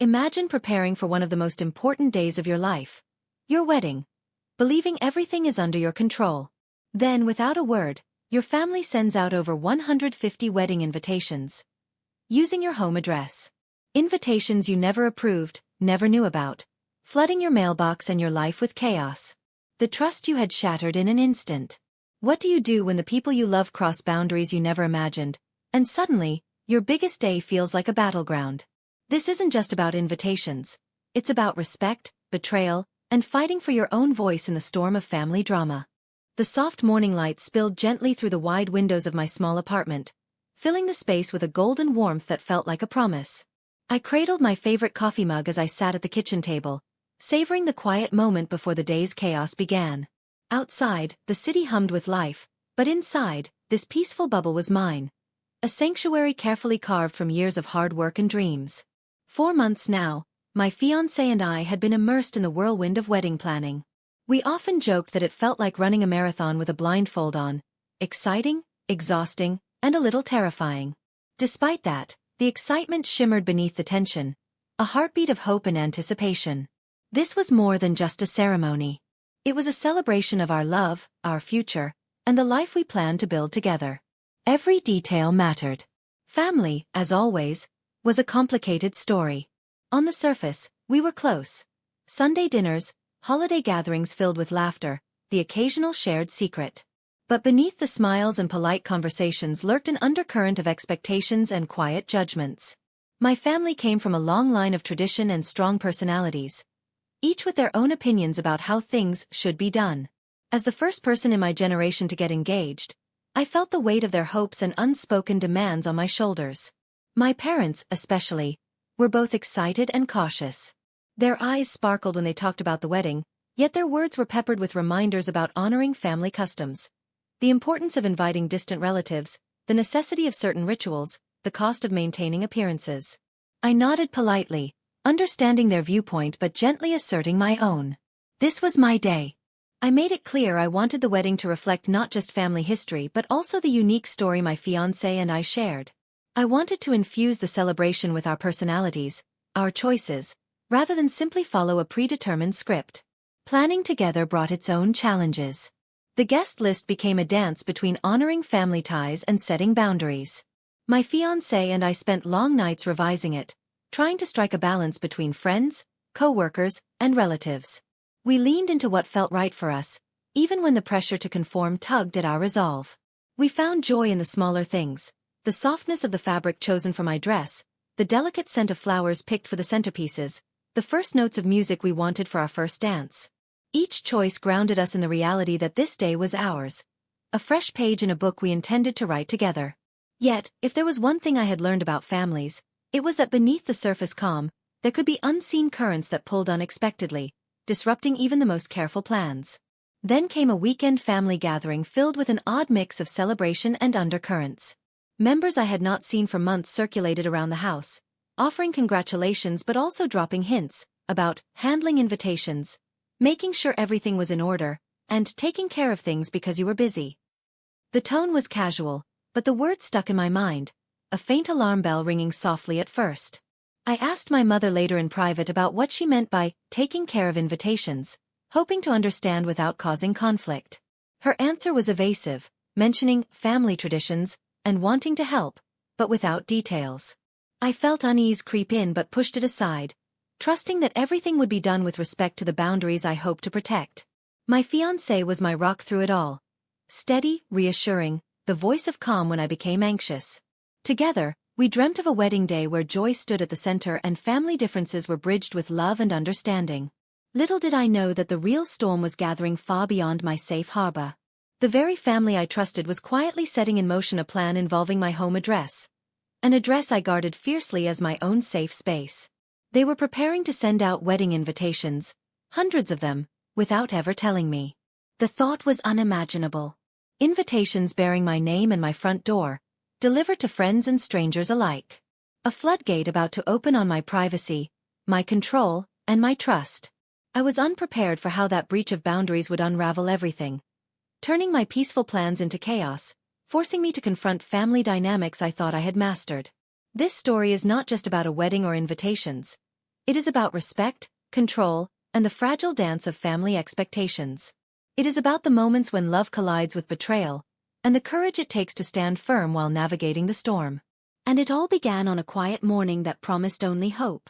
Imagine preparing for one of the most important days of your life. Your wedding. Believing everything is under your control. Then, without a word, your family sends out over 150 wedding invitations. Using your home address. Invitations you never approved, never knew about. Flooding your mailbox and your life with chaos. The trust you had shattered in an instant. What do you do when the people you love cross boundaries you never imagined, and suddenly, your biggest day feels like a battleground? This isn't just about invitations. It's about respect, betrayal, and fighting for your own voice in the storm of family drama. The soft morning light spilled gently through the wide windows of my small apartment, filling the space with a golden warmth that felt like a promise. I cradled my favorite coffee mug as I sat at the kitchen table, savoring the quiet moment before the day's chaos began. Outside, the city hummed with life, but inside, this peaceful bubble was mine. A sanctuary carefully carved from years of hard work and dreams. 4 months now, my fiancé and I had been immersed in the whirlwind of wedding planning. We often joked that it felt like running a marathon with a blindfold on. Exciting, exhausting, and a little terrifying. Despite that, the excitement shimmered beneath the tension, a heartbeat of hope and anticipation. This was more than just a ceremony. It was a celebration of our love, our future, and the life we planned to build together. Every detail mattered. Family, as always, was a complicated story. On the surface, we were close. Sunday dinners, holiday gatherings filled with laughter, the occasional shared secret. But beneath the smiles and polite conversations lurked an undercurrent of expectations and quiet judgments. My family came from a long line of tradition and strong personalities, each with their own opinions about how things should be done. As the first person in my generation to get engaged, I felt the weight of their hopes and unspoken demands on my shoulders. My parents, especially, were both excited and cautious. Their eyes sparkled when they talked about the wedding, yet their words were peppered with reminders about honoring family customs. The importance of inviting distant relatives, the necessity of certain rituals, the cost of maintaining appearances. I nodded politely, understanding their viewpoint but gently asserting my own. This was my day. I made it clear I wanted the wedding to reflect not just family history but also the unique story my fiancé and I shared. I wanted to infuse the celebration with our personalities, our choices, rather than simply follow a predetermined script. Planning together brought its own challenges. The guest list became a dance between honoring family ties and setting boundaries. My fiancé and I spent long nights revising it, trying to strike a balance between friends, co-workers, and relatives. We leaned into what felt right for us, even when the pressure to conform tugged at our resolve. We found joy in the smaller things. The softness of the fabric chosen for my dress, the delicate scent of flowers picked for the centerpieces, the first notes of music we wanted for our first dance. Each choice grounded us in the reality that this day was ours, a fresh page in a book we intended to write together. Yet, if there was one thing I had learned about families, it was that beneath the surface calm, there could be unseen currents that pulled unexpectedly, disrupting even the most careful plans. Then came a weekend family gathering filled with an odd mix of celebration and undercurrents. Members I had not seen for months circulated around the house, offering congratulations but also dropping hints about handling invitations, making sure everything was in order, and taking care of things because you were busy. The tone was casual, but the words stuck in my mind, a faint alarm bell ringing softly at first. I asked my mother later in private about what she meant by taking care of invitations, hoping to understand without causing conflict. Her answer was evasive, mentioning family traditions and wanting to help, but without details. I felt unease creep in but pushed it aside, trusting that everything would be done with respect to the boundaries I hoped to protect. My fiancé was my rock through it all. Steady, reassuring, the voice of calm when I became anxious. Together, we dreamt of a wedding day where joy stood at the center and family differences were bridged with love and understanding. Little did I know that the real storm was gathering far beyond my safe harbor. The very family I trusted was quietly setting in motion a plan involving my home address. An address I guarded fiercely as my own safe space. They were preparing to send out wedding invitations, hundreds of them, without ever telling me. The thought was unimaginable. Invitations bearing my name and my front door, delivered to friends and strangers alike. A floodgate about to open on my privacy, my control, and my trust. I was unprepared for how that breach of boundaries would unravel everything, turning my peaceful plans into chaos, forcing me to confront family dynamics I thought I had mastered. This story is not just about a wedding or invitations. It is about respect, control, and the fragile dance of family expectations. It is about the moments when love collides with betrayal, and the courage it takes to stand firm while navigating the storm. And it all began on a quiet morning that promised only hope.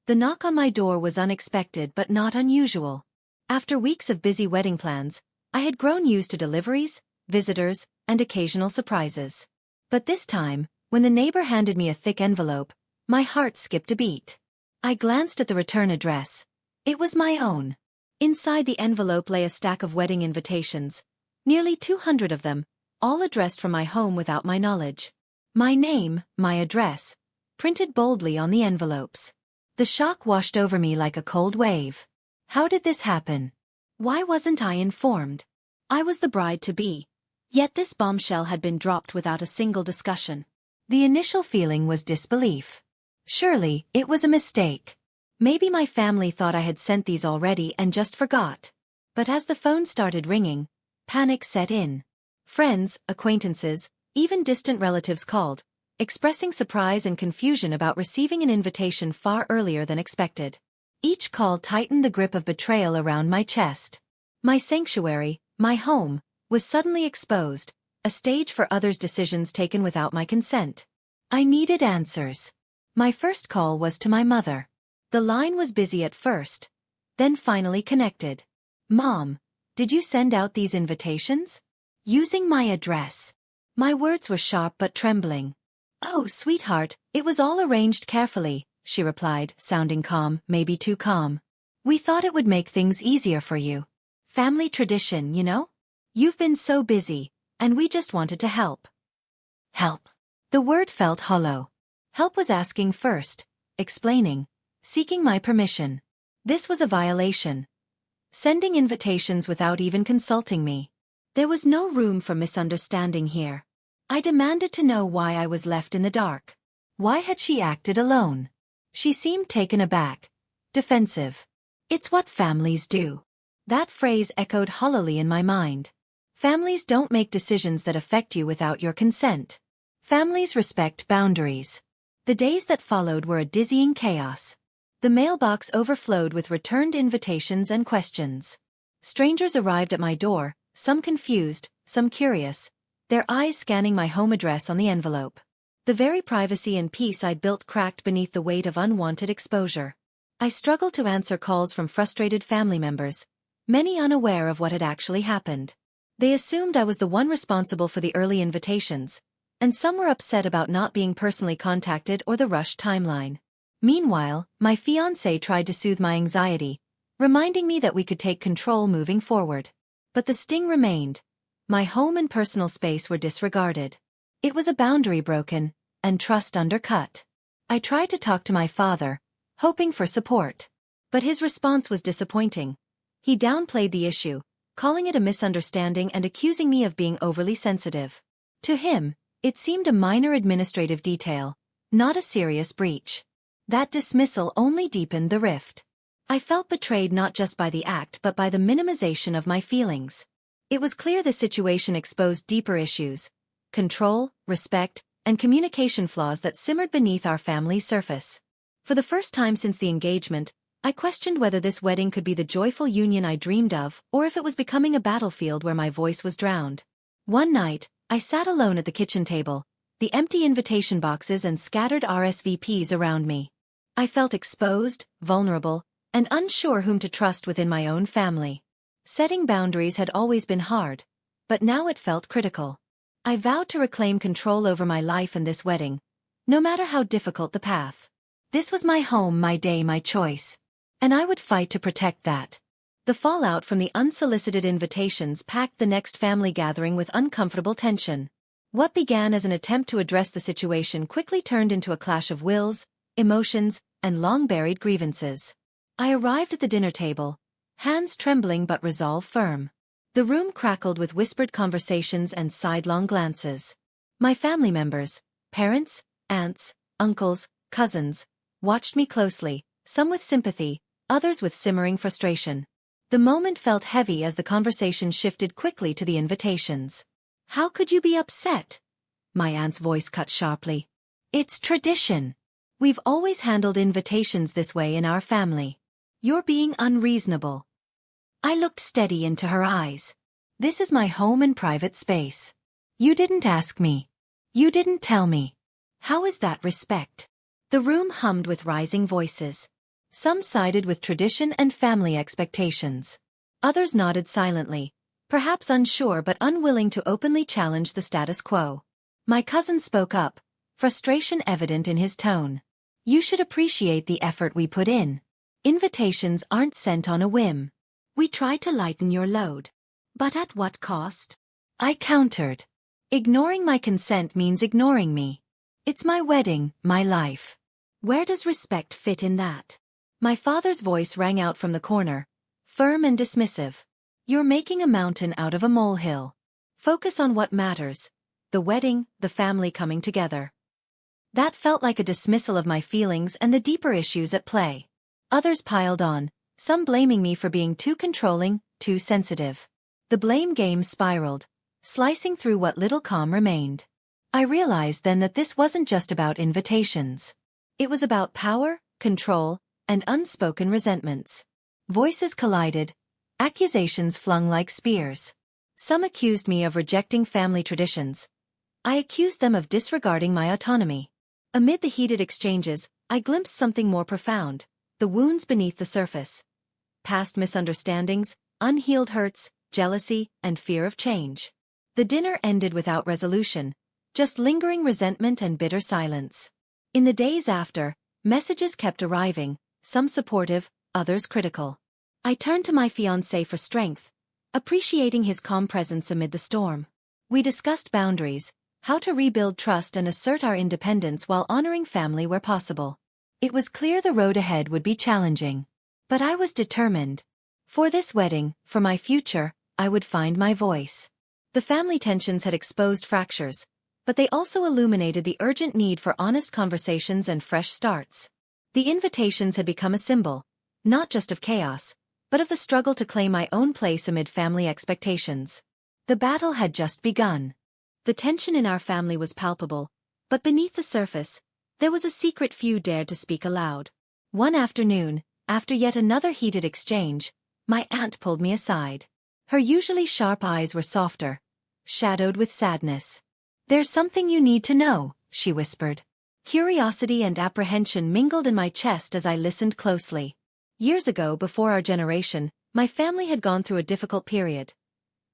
The knock on my door was unexpected but not unusual. After weeks of busy wedding plans, I had grown used to deliveries, visitors, and occasional surprises. But this time, when the neighbor handed me a thick envelope, my heart skipped a beat. I glanced at the return address. It was my own. Inside the envelope lay a stack of wedding invitations, nearly 200 of them, all addressed from my home without my knowledge. My name, my address, printed boldly on the envelopes. The shock washed over me like a cold wave. How did this happen? Why wasn't I informed? I was the bride-to-be. Yet this bombshell had been dropped without a single discussion. The initial feeling was disbelief. Surely, it was a mistake. Maybe my family thought I had sent these already and just forgot. But as the phone started ringing, panic set in. Friends, acquaintances, even distant relatives called, expressing surprise and confusion about receiving an invitation far earlier than expected. Each call tightened the grip of betrayal around my chest. My sanctuary, my home, was suddenly exposed, a stage for others' decisions taken without my consent. I needed answers. My first call was to my mother. The line was busy at first, then finally connected. "Mom, did you send out these invitations? Using my address?" My words were sharp but trembling. "Oh, sweetheart, it was all arranged carefully," she replied, sounding calm, maybe too calm. "We thought it would make things easier for you. Family tradition, you know? You've been so busy, and we just wanted to help." Help. The word felt hollow. Help was asking first, explaining, seeking my permission. This was a violation. Sending invitations without even consulting me. There was no room for misunderstanding here. I demanded to know why I was left in the dark. Why had she acted alone? She seemed taken aback, defensive. "It's what families do." That phrase echoed hollowly in my mind. Families don't make decisions that affect you without your consent. Families respect boundaries. The days that followed were a dizzying chaos. The mailbox overflowed with returned invitations and questions. Strangers arrived at my door, some confused, some curious, their eyes scanning my home address on the envelope. The very privacy and peace I'd built cracked beneath the weight of unwanted exposure. I struggled to answer calls from frustrated family members, many unaware of what had actually happened. They assumed I was the one responsible for the early invitations, and some were upset about not being personally contacted or the rushed timeline. Meanwhile, my fiancé tried to soothe my anxiety, reminding me that we could take control moving forward. But the sting remained. My home and personal space were disregarded. It was a boundary broken, and trust undercut. I tried to talk to my father, hoping for support. But his response was disappointing. He downplayed the issue, calling it a misunderstanding and accusing me of being overly sensitive. To him, it seemed a minor administrative detail, not a serious breach. That dismissal only deepened the rift. I felt betrayed not just by the act but by the minimization of my feelings. It was clear the situation exposed deeper issues: control, respect, and communication flaws that simmered beneath our family's surface. For the first time since the engagement, I questioned whether this wedding could be the joyful union I dreamed of or if it was becoming a battlefield where my voice was drowned. One night, I sat alone at the kitchen table, the empty invitation boxes and scattered RSVPs around me. I felt exposed, vulnerable, and unsure whom to trust within my own family. Setting boundaries had always been hard, but now it felt critical. I vowed to reclaim control over my life and this wedding, no matter how difficult the path. This was my home, my day, my choice. And I would fight to protect that. The fallout from the unsolicited invitations packed the next family gathering with uncomfortable tension. What began as an attempt to address the situation quickly turned into a clash of wills, emotions, and long-buried grievances. I arrived at the dinner table, hands trembling but resolve firm. The room crackled with whispered conversations and sidelong glances. My family members, parents, aunts, uncles, cousins, watched me closely, some with sympathy, others with simmering frustration. The moment felt heavy as the conversation shifted quickly to the invitations. "How could you be upset?" My aunt's voice cut sharply. "It's tradition." We've always handled invitations this way in our family. You're being unreasonable. I looked steady into her eyes. This is my home and private space. You didn't ask me. You didn't tell me. How is that respect? The room hummed with rising voices. Some sided with tradition and family expectations. Others nodded silently, perhaps unsure but unwilling to openly challenge the status quo. My cousin spoke up, frustration evident in his tone. You should appreciate the effort we put in. Invitations aren't sent on a whim. We try to lighten your load. But at what cost? I countered. Ignoring my consent means ignoring me. It's my wedding, my life. Where does respect fit in that? My father's voice rang out from the corner, firm and dismissive. You're making a mountain out of a molehill. Focus on what matters. The wedding, the family coming together. That felt like a dismissal of my feelings and the deeper issues at play. Others piled on, some blaming me for being too controlling, too sensitive. The blame game spiraled, slicing through what little calm remained. I realized then that this wasn't just about invitations. It was about power, control, and unspoken resentments. Voices collided, accusations flung like spears. Some accused me of rejecting family traditions. I accused them of disregarding my autonomy. Amid the heated exchanges, I glimpsed something more profound, the wounds beneath the surface. Past misunderstandings, unhealed hurts, jealousy, and fear of change. The dinner ended without resolution, just lingering resentment and bitter silence. In the days after, messages kept arriving, some supportive, others critical. I turned to my fiancé for strength, appreciating his calm presence amid the storm. We discussed boundaries, how to rebuild trust and assert our independence while honoring family where possible. It was clear the road ahead would be challenging. But I was determined. For this wedding, for my future, I would find my voice. The family tensions had exposed fractures, but they also illuminated the urgent need for honest conversations and fresh starts. The invitations had become a symbol, not just of chaos, but of the struggle to claim my own place amid family expectations. The battle had just begun. The tension in our family was palpable, but beneath the surface, there was a secret few dared to speak aloud. One afternoon, after yet another heated exchange, my aunt pulled me aside. Her usually sharp eyes were softer, shadowed with sadness. "There's something you need to know," she whispered. Curiosity and apprehension mingled in my chest as I listened closely. Years ago, before our generation, my family had gone through a difficult period.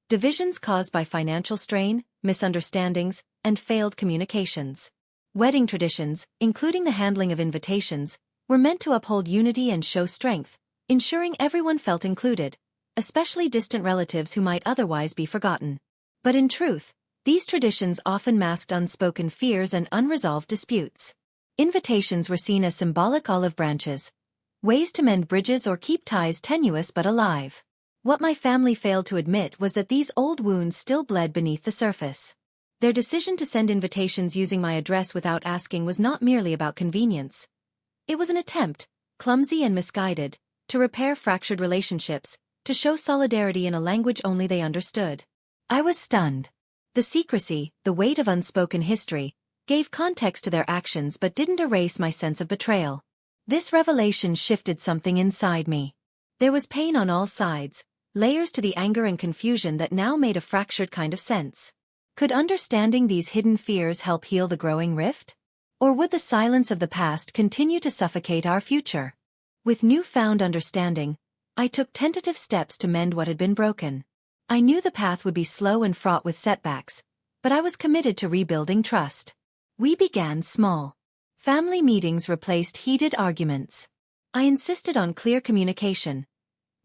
Divisions caused by financial strain, misunderstandings, and failed communications. Wedding traditions, including the handling of invitations, were meant to uphold unity and show strength, ensuring everyone felt included, especially distant relatives who might otherwise be forgotten. But in truth, these traditions often masked unspoken fears and unresolved disputes. Invitations were seen as symbolic olive branches, ways to mend bridges or keep ties tenuous but alive. What my family failed to admit was that these old wounds still bled beneath the surface. Their decision to send invitations using my address without asking was not merely about convenience. It was an attempt, clumsy and misguided, to repair fractured relationships, to show solidarity in a language only they understood. I was stunned. The secrecy, the weight of unspoken history, gave context to their actions but didn't erase my sense of betrayal. This revelation shifted something inside me. There was pain on all sides, layers to the anger and confusion that now made a fractured kind of sense. Could understanding these hidden fears help heal the growing rift? Or would the silence of the past continue to suffocate our future? With newfound understanding, I took tentative steps to mend what had been broken. I knew the path would be slow and fraught with setbacks, but I was committed to rebuilding trust. We began small. Family meetings replaced heated arguments. I insisted on clear communication.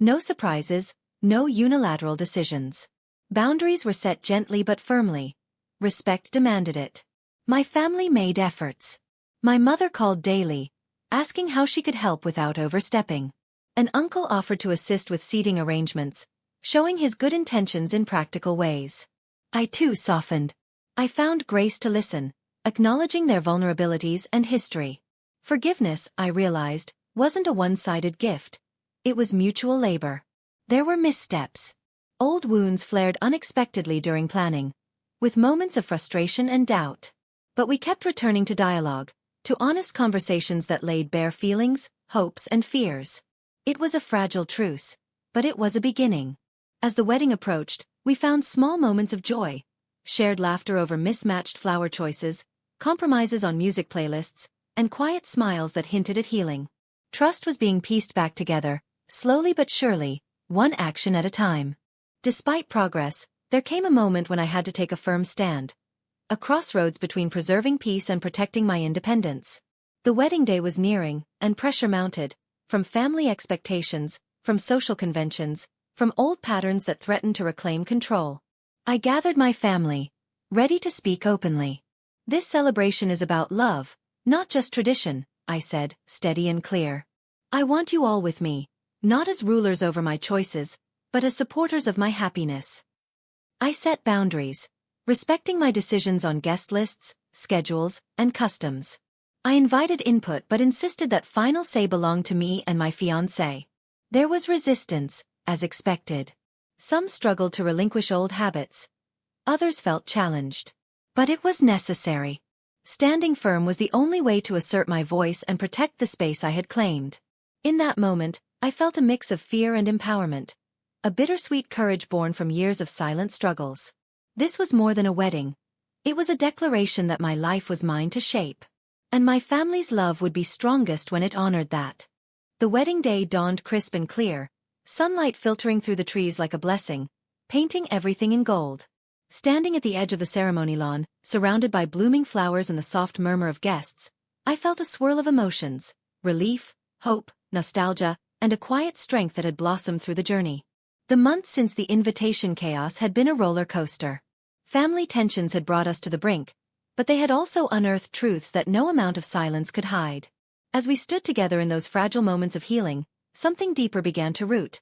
No surprises, no unilateral decisions. Boundaries were set gently but firmly. Respect demanded it. My family made efforts. My mother called daily, asking how she could help without overstepping. An uncle offered to assist with seating arrangements, showing his good intentions in practical ways. I too softened. I found grace to listen, acknowledging their vulnerabilities and history. Forgiveness, I realized, wasn't a one-sided gift. It was mutual labor. There were missteps. Old wounds flared unexpectedly during planning, with moments of frustration and doubt. But we kept returning to dialogue, to honest conversations that laid bare feelings, hopes, and fears. It was a fragile truce, but it was a beginning. As the wedding approached, we found small moments of joy, shared laughter over mismatched flower choices, compromises on music playlists, and quiet smiles that hinted at healing. Trust was being pieced back together, slowly but surely, one action at a time. Despite progress, there came a moment when I had to take a firm stand. A crossroads between preserving peace and protecting my independence. The wedding day was nearing, and pressure mounted, from family expectations, from social conventions, from old patterns that threatened to reclaim control. I gathered my family, ready to speak openly. This celebration is about love, not just tradition, I said, steady and clear. I want you all with me, not as rulers over my choices, but as supporters of my happiness. I set boundaries, respecting my decisions on guest lists, schedules, and customs. I invited input but insisted that final say belonged to me and my fiancé. There was resistance, as expected. Some struggled to relinquish old habits. Others felt challenged. But it was necessary. Standing firm was the only way to assert my voice and protect the space I had claimed. In that moment, I felt a mix of fear and empowerment, a bittersweet courage born from years of silent struggles. This was more than a wedding. It was a declaration that my life was mine to shape. And my family's love would be strongest when it honored that. The wedding day dawned crisp and clear, sunlight filtering through the trees like a blessing, painting everything in gold. Standing at the edge of the ceremony lawn, surrounded by blooming flowers and the soft murmur of guests, I felt a swirl of emotions, relief, hope, nostalgia, and a quiet strength that had blossomed through the journey. The months since the invitation chaos had been a roller coaster. Family tensions had brought us to the brink, but they had also unearthed truths that no amount of silence could hide. As we stood together in those fragile moments of healing, something deeper began to root.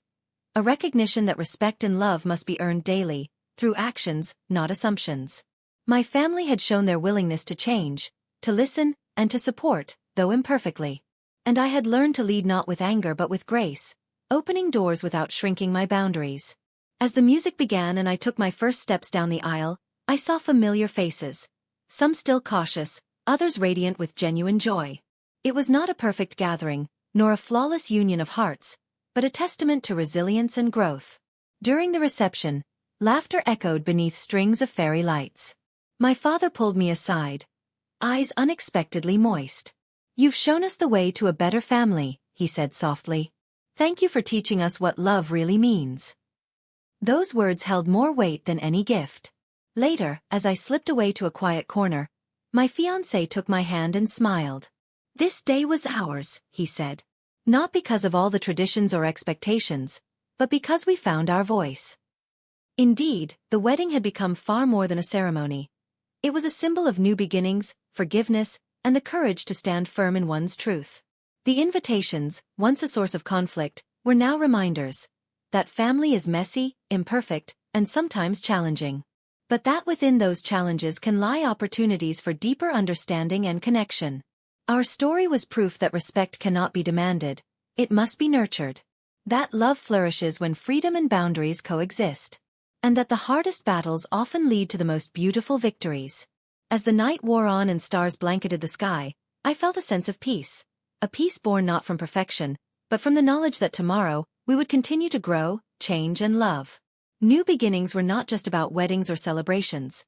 A recognition that respect and love must be earned daily, through actions, not assumptions. My family had shown their willingness to change, to listen, and to support, though imperfectly. And I had learned to lead not with anger but with grace, opening doors without shrinking my boundaries. As the music began and I took my first steps down the aisle, I saw familiar faces, some still cautious, others radiant with genuine joy. It was not a perfect gathering, nor a flawless union of hearts, but a testament to resilience and growth. During the reception, laughter echoed beneath strings of fairy lights. My father pulled me aside, eyes unexpectedly moist. "You've shown us the way to a better family," he said softly. "Thank you for teaching us what love really means." Those words held more weight than any gift. Later, as I slipped away to a quiet corner, my fiancé took my hand and smiled. "This day was ours," he said. "Not because of all the traditions or expectations, but because we found our voice." Indeed, the wedding had become far more than a ceremony. It was a symbol of new beginnings, forgiveness, and the courage to stand firm in one's truth. The invitations, once a source of conflict, were now reminders that family is messy, imperfect, and sometimes challenging. But that within those challenges can lie opportunities for deeper understanding and connection. Our story was proof that respect cannot be demanded, it must be nurtured. That love flourishes when freedom and boundaries coexist. And that the hardest battles often lead to the most beautiful victories. As the night wore on and stars blanketed the sky, I felt a sense of peace. A peace born not from perfection, but from the knowledge that tomorrow, we would continue to grow, change, and love. New beginnings were not just about weddings or celebrations.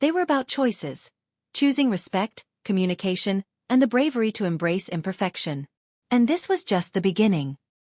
They were about choices, choosing respect, communication, and the bravery to embrace imperfection. And this was just the beginning.